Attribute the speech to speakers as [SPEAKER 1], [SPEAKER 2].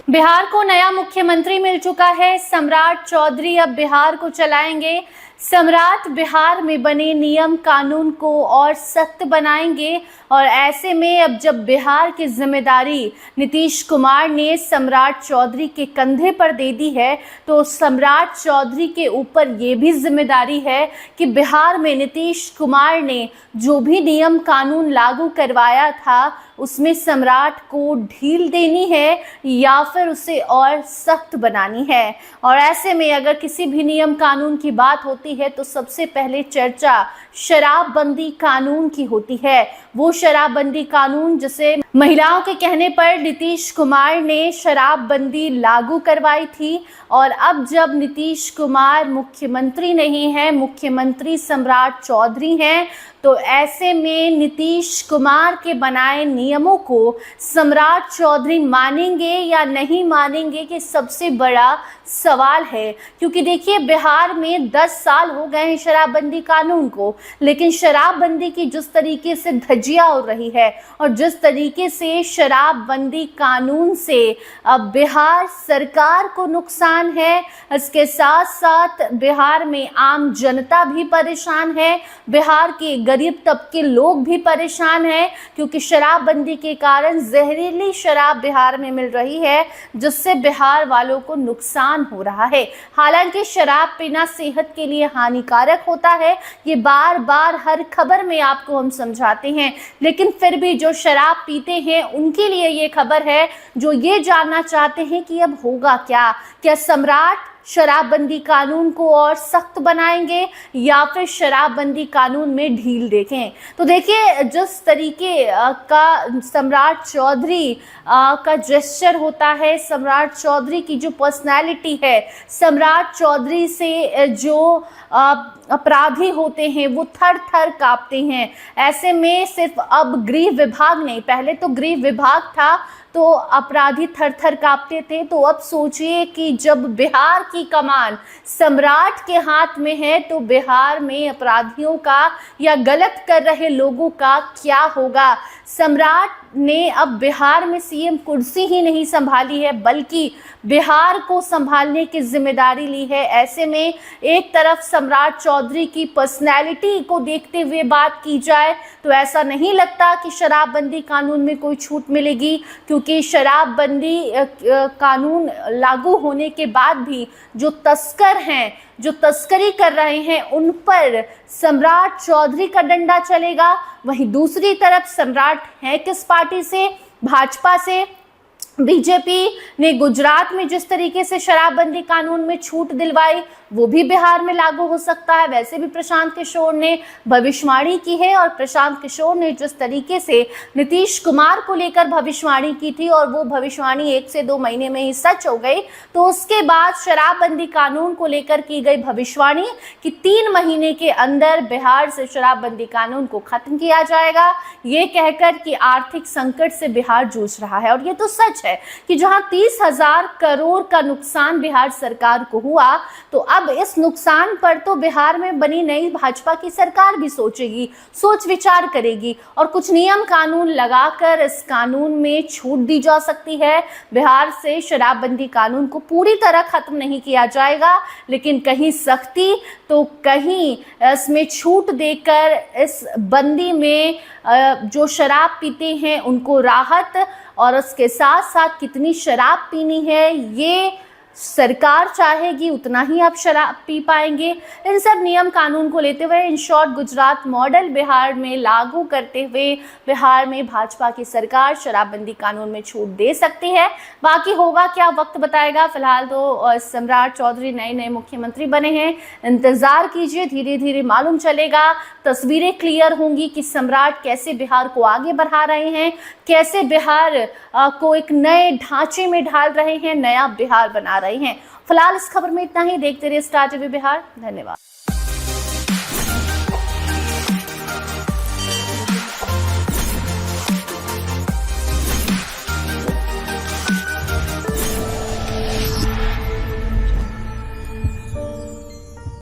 [SPEAKER 1] बिहार को नया मुख्यमंत्री मिल चुका है। सम्राट चौधरी अब बिहार को चलाएंगे। सम्राट बिहार में बने नियम कानून को और सख्त बनाएंगे और ऐसे में अब जब बिहार की जिम्मेदारी नीतीश कुमार ने सम्राट चौधरी के कंधे पर दे दी है तो सम्राट चौधरी के ऊपर ये भी जिम्मेदारी है कि बिहार में नीतीश कुमार ने जो भी नियम कानून लागू करवाया था उसमें सम्राट को ढील देनी है या फिर उसे और सख्त बनानी है। और ऐसे में अगर किसी भी नियम कानून की बात होती है तो सबसे पहले चर्चा शराबबंदी कानून की होती है। वो शराबबंदी कानून जिसे महिलाओं के कहने पर नीतीश कुमार ने शराबबंदी लागू करवाई थी और अब जब नीतीश कुमार मुख्यमंत्री नहीं है, मुख्यमंत्री सम्राट चौधरी हैं, तो ऐसे में नीतीश कुमार के बनाए नियमों को सम्राट चौधरी मानेंगे या नहीं मानेंगे कि सबसे बड़ा सवाल है। क्योंकि देखिए, बिहार में 10 साल हो गए हैं शराबबंदी कानून को, लेकिन शराबबंदी की जिस तरीके से धज्जियां उड़ रही है और जिस तरीके से शराबबंदी कानून से अब बिहार सरकार को नुकसान है, इसके साथ साथ बिहार में आम जनता भी परेशान है, बिहार के गरीब तबके लोग भी परेशान हैं क्योंकि शराबबंदी के कारण जहरीली शराब बिहार में मिल रही है जिससे बिहार वालों को नुकसान हो रहा है। हालांकि शराब पीना सेहत के लिए हानिकारक होता है, ये बार बार हर खबर में आपको हम समझाते हैं, लेकिन फिर भी जो शराब पीते हैं उनके लिए ये खबर है, जो ये जानना चाहते हैं कि अब होगा क्या सम्राट शराबबंदी कानून को और सख्त बनाएंगे या फिर शराबबंदी कानून में ढील देखें। तो देखिए, जिस तरीके का सम्राट चौधरी का जेस्चर होता है, सम्राट चौधरी की जो पर्सनालिटी है, सम्राट चौधरी से जो अपराधी होते हैं वो थर थर कांपते हैं। ऐसे में सिर्फ अब गृह विभाग नहीं, पहले तो गृह विभाग था तो अपराधी थर थर कांपते थे, तो अब सोचिए कि जब बिहार की कमान सम्राट के हाथ में है तो बिहार में अपराधियों का या गलत कर रहे लोगों का क्या होगा। सम्राट ने अब बिहार में सीएम कुर्सी ही नहीं संभाली है बल्कि बिहार को संभालने की जिम्मेदारी ली है। ऐसे में एक तरफ सम्राट चौधरी की पर्सनैलिटी को देखते हुए बात की जाए तो ऐसा नहीं लगता कि शराबबंदी कानून में कोई छूट मिलेगी, क्योंकि शराबबंदी कानून लागू होने के बाद भी जो तस्कर हैं, जो तस्करी कर रहे हैं, उन पर सम्राट चौधरी का डंडा चलेगा। वहीं दूसरी तरफ सम्राट है किस पार्टी से? भाजपा से। बीजेपी ने गुजरात में जिस तरीके से शराबबंदी कानून में छूट दिलवाई वो भी बिहार में लागू हो सकता है। वैसे भी प्रशांत किशोर ने भविष्यवाणी की है और प्रशांत किशोर ने जिस तरीके से नीतीश कुमार को लेकर भविष्यवाणी की थी और वो भविष्यवाणी 1 से 2 महीने में ही सच हो गई, तो उसके बाद शराबबंदी कानून को लेकर की गई भविष्यवाणी कि 3 महीने के अंदर बिहार से शराबबंदी कानून को खत्म किया जाएगा, ये कहकर कि आर्थिक संकट से बिहार जूझ रहा है। और ये तो सच है कि जहां 30,000 करोड़ का नुकसान बिहार सरकार को हुआ, तो अब इस नुकसान पर तो बिहार में बनी नई भाजपा की सरकार भी सोचेगी, सोच विचार करेगी और कुछ नियम कानून लगाकर इस कानून में छूट दी जा सकती है। बिहार से शराबबंदी कानून को पूरी तरह खत्म नहीं किया जाएगा, लेकिन कहीं सख्ती तो कहीं इसमें छूट देकर इस बंदी में जो शराब पीते हैं उनको राहत, और उसके साथ साथ कितनी शराब पीनी है ये सरकार चाहेगी उतना ही आप शराब पी पाएंगे। इन सब नियम कानून को लेते हुए in short Gujarat model Bihar में लागू करते हुए बिहार में भाजपा की सरकार शराबबंदी कानून में छूट दे सकती है। बाकी होगा क्या, वक्त बताएगा। फिलहाल तो सम्राट चौधरी नए मुख्यमंत्री बने हैं, इंतजार कीजिए, धीरे धीरे मालूम चलेगा, तस्वीरें क्लियर होंगी कि सम्राट कैसे बिहार को आगे बढ़ा रहे हैं, कैसे बिहार को एक नए ढांचे में ढाल रहे हैं, नया बिहार बना रहे हैं। फिलहाल इस खबर में इतना ही। देखते रहिए स्टार टीवी बिहार। धन्यवाद।